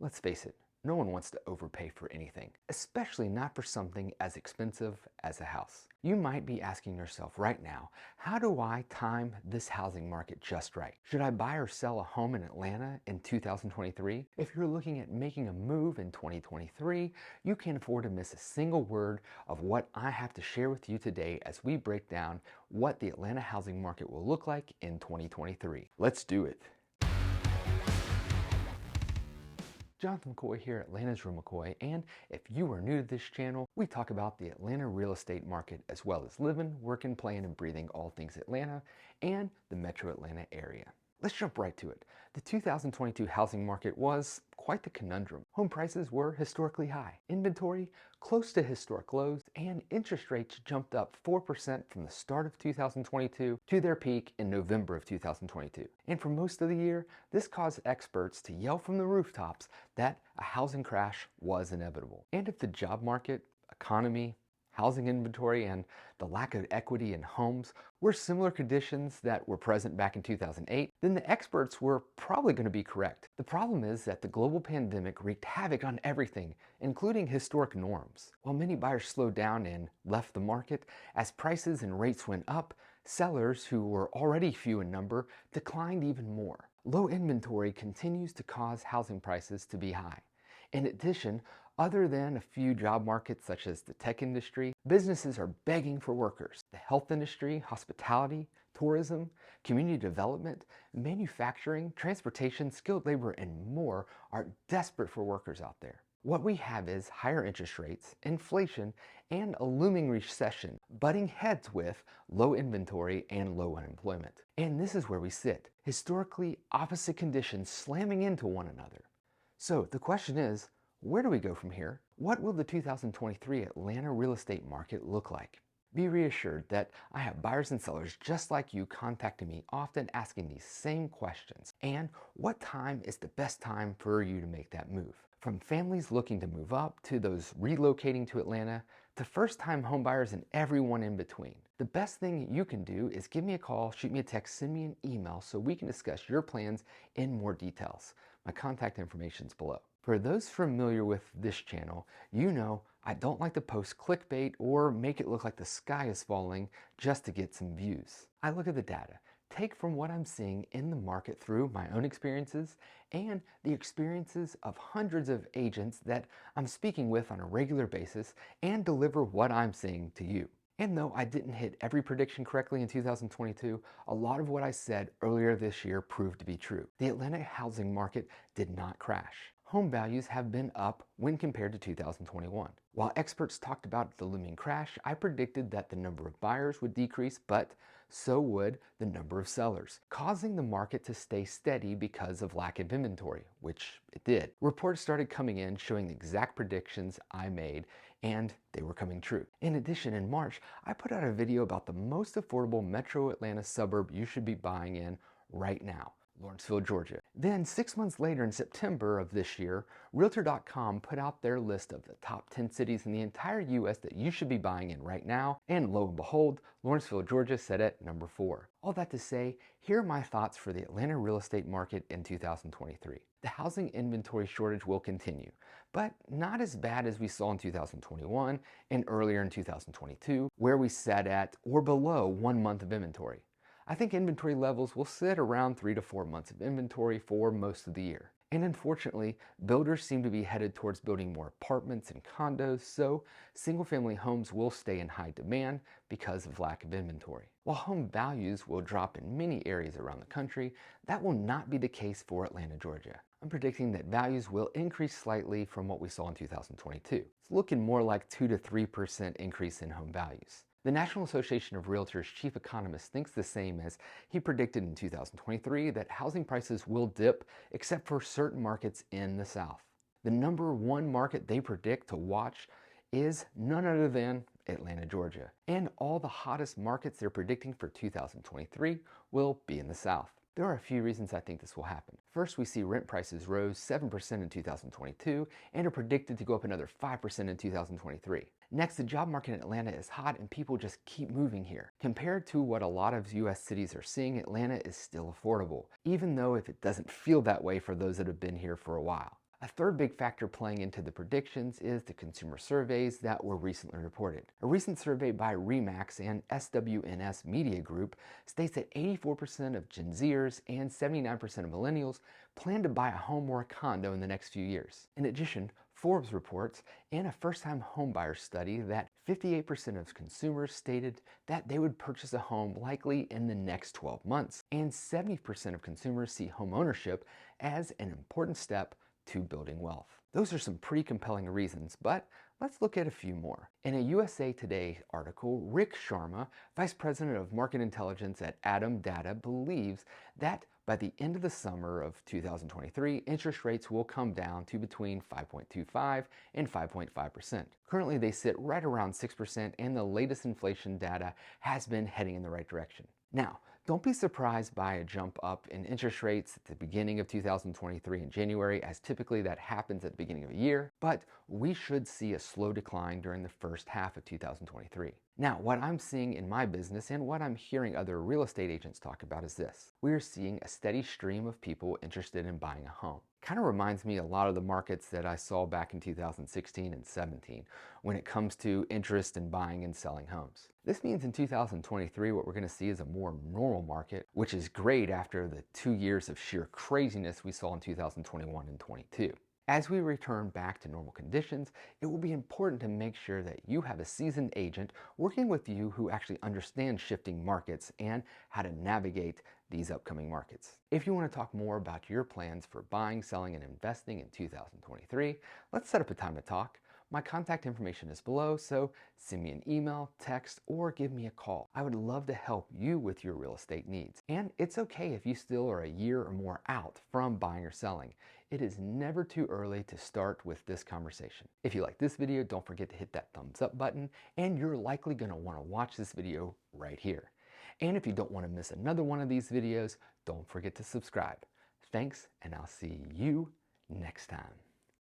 Let's face it, no one wants to overpay for anything, especially not for something as expensive as a house. You might be asking yourself right now, how do I time this housing market just right? Should I buy or sell a home in Atlanta in 2023? If you're looking at making a move in 2023, you can't afford to miss a single word of what I have to share with you today as we break down what the Atlanta housing market will look like in 2023. Let's do it. Jonathan McCoy here at Atlanta's Real McCoy, and if you are new to this channel, we talk about the Atlanta real estate market as well as living, working, playing, and breathing all things Atlanta and the metro Atlanta area. Let's jump right to it. The 2022 housing market was quite the conundrum. Home prices were historically high, inventory close to historic lows, and interest rates jumped up 4% from the start of 2022 to their peak in November of 2022. And for most of the year, this caused experts to yell from the rooftops that a housing crash was inevitable. And if the job market, economy, housing inventory, and the lack of equity in homes were similar conditions that were present back in 2008, then the experts were probably going to be correct. The problem is that the global pandemic wreaked havoc on everything, including historic norms. While many buyers slowed down and left the market, as prices and rates went up, sellers, who were already few in number, declined even more. Low inventory continues to cause housing prices to be high. In addition, other than a few job markets such as the tech industry, businesses are begging for workers. The health industry, hospitality, tourism, community development, manufacturing, transportation, skilled labor, and more are desperate for workers out there. What we have is higher interest rates, inflation, and a looming recession butting heads with low inventory and low unemployment. And this is where we sit, historically opposite conditions slamming into one another. So the question is, where do we go from here? What will the 2023 Atlanta real estate market look like? Be reassured that I have buyers and sellers just like you contacting me often asking these same questions. And what time is the best time for you to make that move? From families looking to move up to those relocating to Atlanta to first-time homebuyers and everyone in between. The best thing you can do is give me a call, shoot me a text, send me an email so we can discuss your plans in more details. My contact information is below. For those familiar with this channel, you know I don't like to post clickbait or make it look like the sky is falling just to get some views. I look at the data, take from what I'm seeing in the market through my own experiences and the experiences of hundreds of agents that I'm speaking with on a regular basis, and deliver what I'm seeing to you. And though I didn't hit every prediction correctly in 2022, a lot of what I said earlier this year proved to be true. The Atlanta housing market did not crash. Home values have been up when compared to 2021. While experts talked about the looming crash, I predicted that the number of buyers would decrease, but so would the number of sellers, causing the market to stay steady because of lack of inventory, which it did. Reports started coming in showing the exact predictions I made, and they were coming true. In addition, in March, I put out a video about the most affordable metro Atlanta suburb you should be buying in right now, Lawrenceville, Georgia. Then 6 months later, in September of this year, Realtor.com put out their list of the top 10 cities in the entire US that you should be buying in right now, and lo and behold, Lawrenceville, Georgia set at number 4. All that to say, here are my thoughts for the Atlanta real estate market in 2023. The housing inventory shortage will continue, but not as bad as we saw in 2021 and earlier in 2022, where we sat at or below 1 month of inventory. I think inventory levels will sit around 3 to 4 months of inventory for most of the year. And unfortunately, builders seem to be headed towards building more apartments and condos, so single-family homes will stay in high demand because of lack of inventory. While home values will drop in many areas around the country, that will not be the case for Atlanta, Georgia. I'm predicting that values will increase slightly from what we saw in 2022. It's looking more like 2 to 3% increase in home values. The National Association of Realtors chief economist thinks the same, as he predicted in 2023 that housing prices will dip except for certain markets in the South. The number one market they predict to watch is none other than Atlanta, Georgia. And all the hottest markets they're predicting for 2023 will be in the South. There are a few reasons I think this will happen. First, we see rent prices rose 7% in 2022 and are predicted to go up another 5% in 2023. Next, the job market in Atlanta is hot and people just keep moving here. Compared to what a lot of US cities are seeing, Atlanta is still affordable, even though if it doesn't feel that way for those that have been here for a while. A third big factor playing into the predictions is the consumer surveys that were recently reported. A recent survey by Remax and SWNS Media Group states that 84% of Gen Zers and 79% of millennials plan to buy a home or a condo in the next few years. In addition, Forbes reports in a first-time homebuyer study that 58% of consumers stated that they would purchase a home likely in the next 12 months, and 70% of consumers see homeownership as an important step to building wealth. Those are some pretty compelling reasons, but let's look at a few more. In a USA Today article, Rick Sharma, Vice President of Market Intelligence at Atom Data, believes that by the end of the summer of 2023, interest rates will come down to between 5.25 and 5.5%. Currently, they sit right around 6%, and the latest inflation data has been heading in the right direction. Now, don't be surprised by a jump up in interest rates at the beginning of 2023 in January, as typically that happens at the beginning of a year, but we should see a slow decline during the first half of 2023. Now, what I'm seeing in my business and what I'm hearing other real estate agents talk about is this. We are seeing a steady stream of people interested in buying a home. Kind of reminds me a lot of the markets that I saw back in 2016 and 17 when it comes to interest in buying and selling homes. This means in 2023 what we're going to see is a more normal market, which is great after the 2 years of sheer craziness we saw in 2021 and 22. As we return back to normal conditions, it will be important to make sure that you have a seasoned agent working with you who actually understands shifting markets and how to navigate these upcoming markets. If you want to talk more about your plans for buying, selling, and investing in 2023, let's set up a time to talk. My contact information is below, so send me an email, text, or give me a call. I would love to help you with your real estate needs. And it's okay if you still are a year or more out from buying or selling. It is never too early to start with this conversation. If you like this video, don't forget to hit that thumbs up button, and you're likely going to want to watch this video right here. And if you don't want to miss another one of these videos, don't forget to subscribe. Thanks, and I'll see you next time.